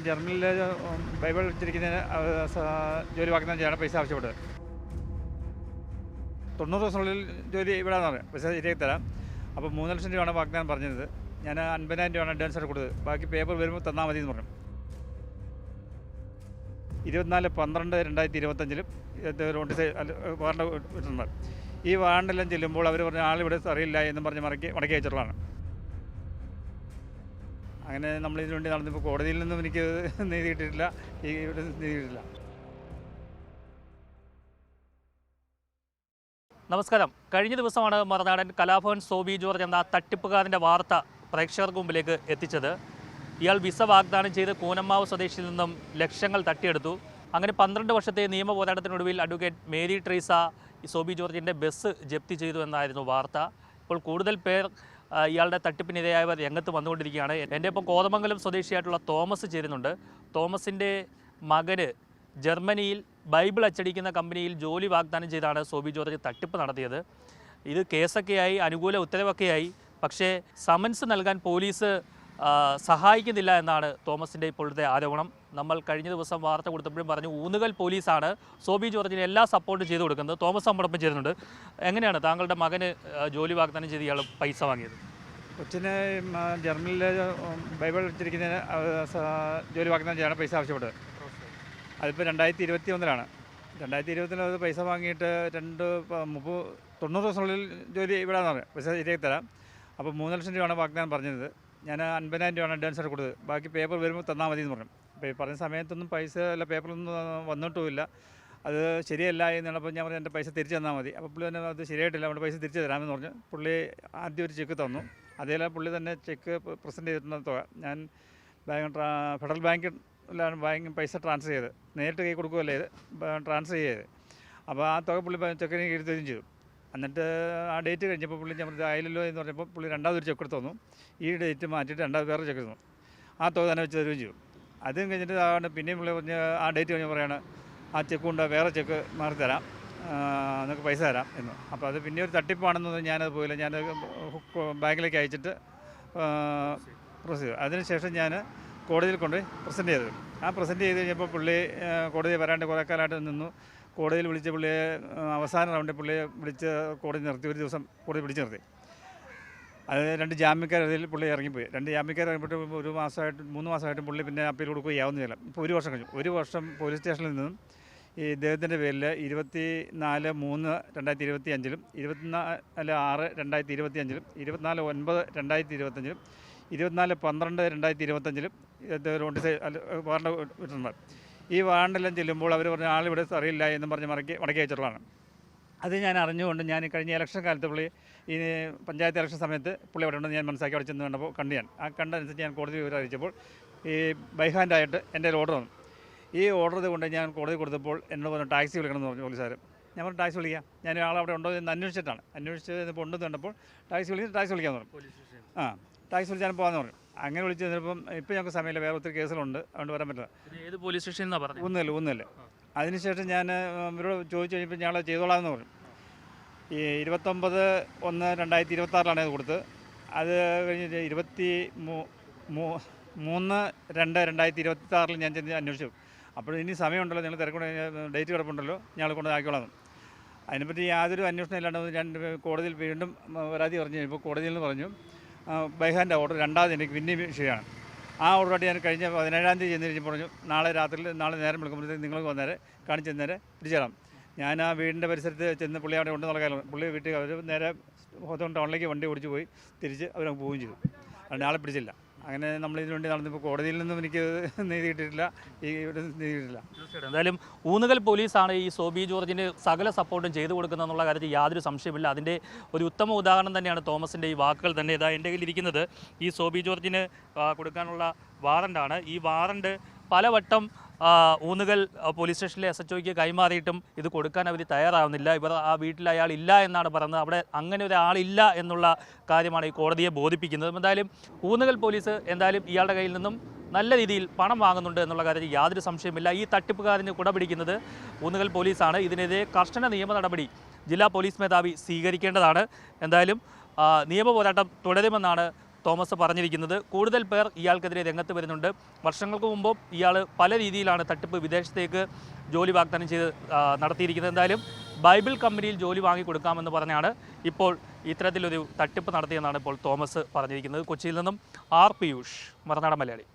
ജർമ്മനിലെ Bible വെച്ചിരിക്കുന്നതിന് ജോലി വാഗ്ദാനം ചെയ്യാണ് പൈസ ആവശ്യപ്പെട്ടത്. 90 ദിവസത്തിനുള്ളിൽ ജോലി ഇവിടെ പറയാം, പൈസ ശരിയാക്കി തരാം. അപ്പോൾ 3 ലക്ഷം രൂപയാണ് വാഗ്ദാനം പറഞ്ഞത്. ഞാൻ 50,000 രൂപയാണ് അഡ്വാൻസ് ആയിട്ട് കൊടുത്തത്. ബാക്കി പേപ്പർ വരുമ്പോൾ തന്നാൽ മതി എന്ന് പറഞ്ഞു. 24/12/2025 നോട്ടീസ് വാറണ്ട് ഇട്ടിട്ടുണ്ട്. ഈ വാറണ്ടെല്ലാം ചെല്ലുമ്പോൾ അവർ പറഞ്ഞ ആളിവിടെ അറിയില്ല എന്നും പറഞ്ഞ് മടക്കി അയച്ചിട്ടുള്ളതാണ്. അങ്ങനെ നമ്മളിതിനു വേണ്ടി നടന്നിപ്പോൾ കോടതിയിൽ നിന്നും എനിക്ക് നീതി കിട്ടിയിട്ടില്ല, ഇവിടെ നീതി കിട്ടിയിട്ടില്ല. നമസ്കാരം. കഴിഞ്ഞ ദിവസമാണ് മറുനാടൻ കലാഭവൻ സോബി ജോർജ് എന്ന തട്ടിപ്പുകാരൻ്റെ വാർത്ത പ്രേക്ഷകർക്ക് മുമ്പിലേക്ക് എത്തിച്ചത്. ഇയാൾ വിസ വാഗ്ദാനം ചെയ്ത് കൂനമ്മാവ് സ്വദേശിയിൽ നിന്നും ലക്ഷങ്ങൾ തട്ടിയെടുത്തു. അങ്ങനെ 12 വർഷത്തെ നിയമ പോരാട്ടത്തിനൊടുവിൽ അഡ്വക്കേറ്റ് മേരി ട്രീസ സോബി ജോർജിൻ്റെ ബസ് ജപ്തി ചെയ്തു എന്നായിരുന്നു വാർത്ത. ഇപ്പോൾ കൂടുതൽ പേർ ഇയാളുടെ തട്ടിപ്പിനിരയായവർ രംഗത്ത് വന്നുകൊണ്ടിരിക്കുകയാണ്. എൻ്റെ ഇപ്പോൾ കോതമംഗലം സ്വദേശിയായിട്ടുള്ള തോമസ് ചേരുന്നുണ്ട്. തോമസിൻ്റെ മകന് ജർമ്മനിയിൽ ബൈബിൾ അച്ചടിക്കുന്ന കമ്പനിയിൽ ജോലി വാഗ്ദാനം ചെയ്താണ് സോബി ജോർജ് തട്ടിപ്പ് നടത്തിയത്. ഇത് കേസൊക്കെയായി, അനുകൂല ഉത്തരവൊക്കെയായി. പക്ഷേ സമൻസ് നൽകാൻ പോലീസ് സഹായിക്കുന്നില്ല എന്നാണ് തോമസിൻ്റെ ഇപ്പോഴത്തെ ആരോപണം. നമ്മൾ കഴിഞ്ഞ ദിവസം വാർത്ത കൊടുത്തപ്പോഴും പറഞ്ഞു ഊന്നുകൽ പോലീസാണ് സോബി ജോർജിന് എല്ലാ സപ്പോർട്ടും ചെയ്തു കൊടുക്കുന്നത്. തോമസ് നമ്മോടൊപ്പം ചേരുന്നുണ്ട്. എങ്ങനെയാണ് താങ്കളുടെ മകന് ജോലി വാഗ്ദാനം ചെയ്ത് ഇയാൾ പൈസ വാങ്ങിയത്? കൊച്ചിന് ജർമ്മനിലെ ബൈബിൾ വെച്ചിരിക്കുന്നതിന് ജോലി വാഗ്ദാനം ചെയ്യാണ് പൈസ ആവശ്യപ്പെട്ടത്. അതിപ്പോൾ 2021 2020 അത് പൈസ വാങ്ങിയിട്ട് 90 ദിവസത്തിനുള്ളിൽ ജോലി ഇവിടെ പറയാം, പൈസ ശരിയാക്കി തരാം. അപ്പോൾ 3 ലക്ഷം രൂപയാണ് വാഗ്ദാനം പറഞ്ഞത്. ഞാൻ 50,000 രൂപയാണ് അഡ്വാൻസ് ആയിട്ട് കൊടുത്തത്. ബാക്കി പേപ്പർ വരുമ്പോൾ തന്നാൽ മതി എന്ന് പറഞ്ഞു. അപ്പോൾ ഈ പറഞ്ഞ സമയത്തൊന്നും പൈസ അല്ല, പേപ്പറൊന്നും വന്നിട്ടുമില്ല. അത് ശരിയല്ല എന്നുള്ളപ്പോൾ ഞാൻ പറഞ്ഞു എൻ്റെ പൈസ തിരിച്ചു തന്നാൽ മതി. അപ്പോൾ പുള്ളി തന്നെ അത് ശരിയായിട്ടില്ല, അവിടെ പൈസ തിരിച്ചു തരാമെന്ന് പറഞ്ഞു. പുള്ളി ആദ്യം ഒരു ചെക്ക് തന്നു. അതേപോലെ പുള്ളി തന്നെ ചെക്ക് പ്രസൻറ്റ് ചെയ്തിട്ടുള്ള തുക ഞാൻ ഫെഡറൽ ബാങ്കിൽ പൈസ ട്രാൻസ്ഫർ ചെയ്ത് നേരിട്ട് കൈ കൊടുക്കുകയല്ലേ ഇത്, ട്രാൻസ്ഫർ ചെയ്ത്. അപ്പോൾ ആ തുക പുള്ളി ചെക്കിന് കീഴ് തരികയും ചെയ്തു. എന്നിട്ട് ആ ഡേറ്റ് കഴിഞ്ഞപ്പോൾ പുള്ളി ഞാൻ ആയില്ലല്ലോ എന്ന് പറഞ്ഞപ്പോൾ പുള്ളി രണ്ടാമതൊരു ചെക്ക് എടുത്ത് തന്നു. ഈ ഡേറ്റ് മാറ്റിയിട്ട് വേറെ ചെക്ക് തന്നു. ആ തുക തന്നെ വെച്ച് തരുകയും ചെയ്തു. അതും കഴിഞ്ഞിട്ട് അതാണ് പിന്നെയും പുള്ളി പറഞ്ഞ് ആ ഡേറ്റ് കഴിഞ്ഞ് പറയാണ് ആ ചെക്ക് കൊണ്ട് വേറെ ചെക്ക് മാറി തരാം, നിങ്ങൾക്ക് പൈസ തരാം എന്ന്. അപ്പോൾ അത് പിന്നെ ഒരു തട്ടിപ്പാണെന്നൊന്നും ഞാനത് പോയില്ല. ഞാൻ ബാങ്കിലേക്ക് അയച്ചിട്ട് പ്രൊസീഡ് ചെയ്തു. അതിനുശേഷം ഞാൻ കോടതിയിൽ കൊണ്ട് പ്രസൻറ്റ് ചെയ്തത്. ആ പ്രസൻറ്റ് ചെയ്ത് കഴിഞ്ഞപ്പോൾ പുള്ളി കോടതി വരാണ്ട് കുറേ കാലമായിട്ട് നിന്നു. കോടതിയിൽ വിളിച്ച് പുള്ളിയെ അവസാന റൗണ്ടിൽ പുള്ളിയെ വിളിച്ച് കോടതി നിർത്തി. ഒരു ദിവസം കോടതി പിടിച്ച് നിർത്തി. അത് 2 ജാമ്യക്കാരിൽ പുള്ളി ഇറങ്ങിപ്പോയി. 2 ജാമ്യക്കാർ ഇറങ്ങിപ്പോയിട്ട് 3 മാസമായിട്ടും പുള്ളി പിന്നെ അപ്പീൽ കൊടുക്കുകയാവുന്നില്ല. ഇപ്പോൾ 1 വർഷം കഴിഞ്ഞു. 1 വർഷം പോലീസ് സ്റ്റേഷനിൽ നിന്നും ഈ ഇദ്ദേഹത്തിൻ്റെ പേരിൽ 24/3/2025 24/6/2025 24/9/2025 24/12/2025 നോട്ടീസ് വാറണ്ട് ഇട്ടിട്ടുണ്ട്. ഈ വാറണ്ടെല്ലാം ചെല്ലുമ്പോൾ അവർ പറഞ്ഞ ആളിവിടെ അറിയില്ല എന്നും പറഞ്ഞ് മടക്കി അയച്ചിട്ടുള്ളതാണ്. അത് ഞാൻ അറിഞ്ഞുകൊണ്ട് ഞാൻ കഴിഞ്ഞ ഇലക്ഷൻ കാലത്ത് പുള്ളി ഈ പഞ്ചായത്ത് ഇലക്ഷൻ സമയത്ത് പുള്ളി അവിടെ ഉണ്ടെന്ന് ഞാൻ മനസ്സിലാക്കി അവിടെ ചെന്ന് കണ്ടപ്പോൾ ഞാൻ കണ്ടനുസരിച്ച് ഞാൻ കോടതി വിവരം അറിയിച്ചപ്പോൾ ഈ ബൈഹാൻഡായിട്ട് എൻ്റെ ഒരു ഓർഡർ വന്നു. ഈ ഓർഡർ കൊണ്ട് ഞാൻ കോടതി കൊടുത്തപ്പോൾ എന്നോട് പറഞ്ഞു ടാക്സി വിളിക്കണം എന്ന് പറഞ്ഞു പോലീസുകാർ. ഞാൻ പറഞ്ഞു ടാക്സി വിളിക്കാം, ഞാൻ ആളവിടെ ഉണ്ടോ എന്ന് അന്വേഷിച്ചപ്പോൾ ഉണ്ടെന്ന് കണ്ടപ്പോൾ ടാക്സി വിളിക്കാമെന്ന് പറഞ്ഞു. ടാക്സി വിളിച്ചാൽ പോകാമെന്ന് പറഞ്ഞു. അങ്ങനെ വിളിച്ച് കഴിഞ്ഞപ്പം ഇപ്പോൾ ഞങ്ങൾക്ക് സമയമില്ല, വേറെ ഒത്തിരി കേസുകളുണ്ട്, അതുകൊണ്ട് വരാൻ പറ്റില്ല. ഏത് പോലീസ് സ്റ്റേഷനിൽ പറഞ്ഞു? ഒന്നുമില്ല. അതിനുശേഷം ഞാൻ ഇവരോട് ചോദിച്ചു കഴിഞ്ഞപ്പോൾ ഞങ്ങൾ ചെയ്തോളാമെന്ന് പറഞ്ഞു. ഈ 29/1/2026 ഇത് കൊടുത്തത്. അത് കഴിഞ്ഞ് 23/2/2026 ഞാൻ ചെന്ന് അന്വേഷിച്ചു. അപ്പോൾ ഇനി സമയമുണ്ടല്ലോ, നിങ്ങൾ തിരക്കൊണ്ട് ഡേറ്റ് കിടപ്പുണ്ടല്ലോ, ഞങ്ങൾ കൊണ്ട് ആക്കിക്കോളാം. അതിനെപ്പറ്റി യാതൊരു അന്വേഷണം ഇല്ലാണ്ട് ഞാൻ കോടതിയിൽ വീണ്ടും പരാതി പറഞ്ഞു കഴിഞ്ഞപ്പോൾ കോടതിയിൽ നിന്ന് പറഞ്ഞു ബൈഹാൻ്റെ ഓർഡർ രണ്ടാമത് എനിക്ക് പിന്നെയും വിഷയമാണ്. ആ ഓർഡറായിട്ട് ഞാൻ കഴിഞ്ഞ 17-ാം തീയതി ചെന്ന് പറഞ്ഞു നാളെ നേരം വിളിക്കുമ്പോഴത്തേക്ക് നിങ്ങൾക്ക് വന്നേരെ കാണിച്ചു തന്നേരെ പിടിച്ചേരാം. ഞാൻ ആ വീടിൻ്റെ പരിസരത്ത് ചെന്ന് പുള്ളി അവിടെ ഉണ്ടെന്നുള്ള കാര്യം പുള്ളി വീട്ടിൽ അവർ നേരെ ഹോത്തോൺ ടൗണിലേക്ക് വണ്ടി ഓടിച്ച് പോയി തിരിച്ച് അവരങ്ങ് പോവുകയും ചെയ്തു. അതുകൊണ്ട് ആളെ പിടിച്ചില്ല. അങ്ങനെ നമ്മളിതിനു വേണ്ടി നടന്നിപ്പോൾ കോടതിയിൽ നിന്നും എനിക്ക് നീതി കിട്ടിയിട്ടില്ല, ഇവിടെ നീതി കിട്ടിയില്ല. എന്തായാലും ഊന്നുകൽ പോലീസാണ് ഈ സോബി ജോർജിന് സകല സപ്പോർട്ടും ചെയ്തു കൊടുക്കുന്നതെന്നുള്ള കാര്യത്തിൽ യാതൊരു സംശയമില്ല. അതിൻ്റെ ഒരു ഉത്തമ ഉദാഹരണം തന്നെയാണ് തോമസിൻ്റെ ഈ വാക്കുകൾ തന്നെ. ഇതാ എൻ്റെ കയ്യിലിരിക്കുന്നത് ഈ സോബി ജോർജിന് കൊടുക്കാനുള്ള വാറണ്ടാണ്. ഈ വാറണ്ട് പലവട്ടം ഊന്നുകൽ പോലീസ് സ്റ്റേഷനിലെ SHOയ്ക്ക് കൈമാറിയിട്ടും ഇത് കൊടുക്കാൻ അവർ തയ്യാറാവുന്നില്ല. ഇവർ ആ വീട്ടിൽ അയാൾ ഇല്ല എന്നാണ് പറയുന്നത്. അവിടെ അങ്ങനെ ഒരാളില്ല എന്നുള്ള കാര്യമാണ് ഈ കോടതിയെ ബോധിപ്പിക്കുന്നത്. എന്തായാലും ഊന്നുകൽ പോലീസ് ഇയാളുടെ കയ്യിൽ നിന്നും നല്ല രീതിയിൽ പണം വാങ്ങുന്നുണ്ട് എന്നുള്ള കാര്യത്തിൽ യാതൊരു സംശയമില്ല. ഈ തട്ടിപ്പുകാരന് കുടപിടിക്കുന്നത് ഊന്നുകൽ പോലീസാണ്. ഇതിനെതിരെ കർശന നിയമ നടപടി ജില്ലാ പോലീസ് മേധാവി സ്വീകരിക്കേണ്ടതാണ്. എന്തായാലും നിയമ പോരാട്ടം തുടരുമെന്നാണ് തോമസ് പറഞ്ഞിരിക്കുന്നത്. കൂടുതൽ പേർ ഇയാൾക്കെതിരെ രംഗത്ത് വരുന്നുണ്ട്. വർഷങ്ങൾക്ക് മുമ്പ് ഇയാൾ പല രീതിയിലാണ് തട്ടിപ്പ് വിദേശത്തേക്ക് ജോലി വാഗ്ദാനം ചെയ്ത് നടത്തിയിരിക്കുന്നത്. എന്തായാലും ബൈബിൾ കമ്പനിയിൽ ജോലി വാങ്ങിക്കൊടുക്കാമെന്ന് പറഞ്ഞാണ് ഇപ്പോൾ ഇത്തരത്തിലൊരു തട്ടിപ്പ് നടത്തിയെന്നാണ് ഇപ്പോൾ തോമസ് പറഞ്ഞിരിക്കുന്നത്. കൊച്ചിയിൽ നിന്നും ആർ പിയൂഷ്, മറുനാടൻ മലയാളി.